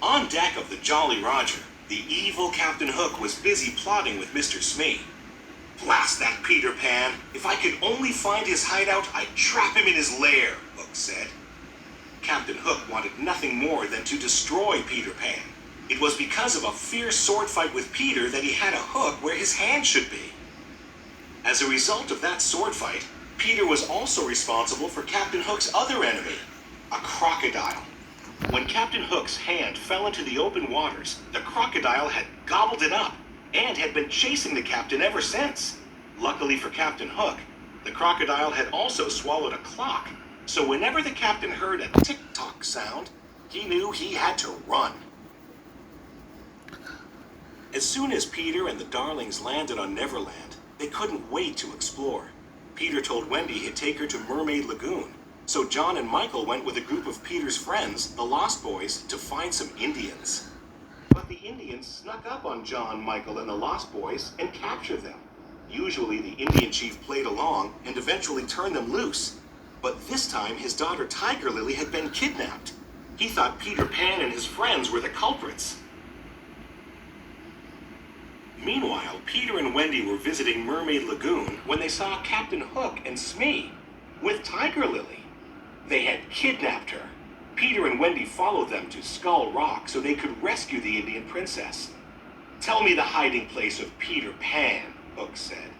On deck of the Jolly Roger, the evil Captain Hook was busy plotting with Mr. Smee. "Blast that Peter Pan! If I could only find his hideout, I'd trap him in his lair," Hook said. Captain Hook wanted nothing more than to destroy Peter Pan. It was because of a fierce sword fight with Peter that he had a hook where his hand should be. As a result of that sword fight, Peter was also responsible for Captain Hook's other enemy, a crocodile. When Captain Hook's hand fell into the open waters, the crocodile had gobbled it up and had been chasing the captain ever since. Luckily for Captain Hook, the crocodile had also swallowed a clock, so whenever the captain heard a tick-tock sound, he knew he had to run. As soon as Peter and the Darlings landed on Neverland, they couldn't wait to explore. Peter told Wendy he'd take her to Mermaid Lagoon, so John and Michael went with a group of Peter's friends, the Lost Boys, to find some Indians. But the Indians snuck up on John, Michael, and the Lost Boys and captured them. Usually the Indian chief played along and eventually turned them loose. But this time his daughter Tiger Lily had been kidnapped. He thought Peter Pan and his friends were the culprits. Meanwhile, Peter and Wendy were visiting Mermaid Lagoon when they saw Captain Hook and Smee with Tiger Lily. They had kidnapped her. Peter and Wendy followed them to Skull Rock so they could rescue the Indian princess. "Tell me the hiding place of Peter Pan," Hook said.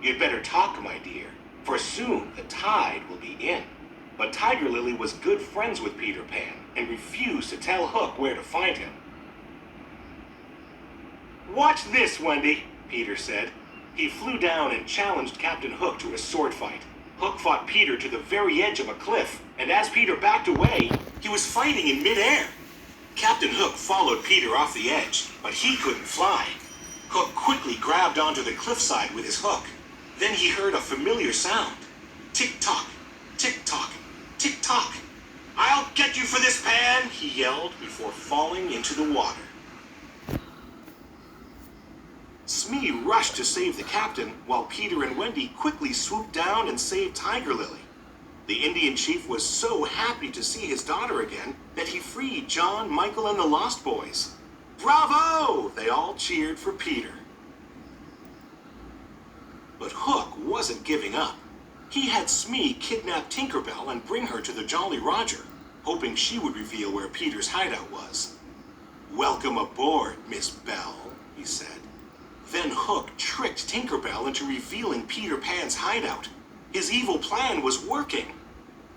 "You'd better talk, my dear, for soon the tide will be in." But Tiger Lily was good friends with Peter Pan and refused to tell Hook where to find him. "Watch this, Wendy," Peter said. He flew down and challenged Captain Hook to a sword fight. Hook fought Peter to the very edge of a cliff, and as Peter backed away, he was fighting in midair. Captain Hook followed Peter off the edge, but he couldn't fly. Hook quickly grabbed onto the cliffside with his hook. Then he heard a familiar sound. Tick-tock, tick-tock, tick-tock. "I'll get you for this, Pan!" he yelled before falling into the water. Smee rushed to save the captain, while Peter and Wendy quickly swooped down and saved Tiger Lily. The Indian chief was so happy to see his daughter again that he freed John, Michael, and the Lost Boys. "Bravo!" They all cheered for Peter. But Hook wasn't giving up. He had Smee kidnap Tinkerbell and bring her to the Jolly Roger, hoping she would reveal where Peter's hideout was. "Welcome aboard, Miss Bell," he said. Then Hook tricked Tinkerbell into revealing Peter Pan's hideout. His evil plan was working.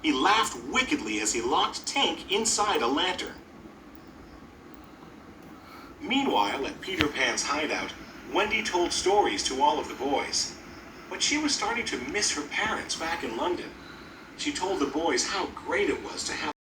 He laughed wickedly as he locked Tink inside a lantern. Meanwhile, at Peter Pan's hideout, Wendy told stories to all of the boys. But she was starting to miss her parents back in London. She told the boys how great it was to have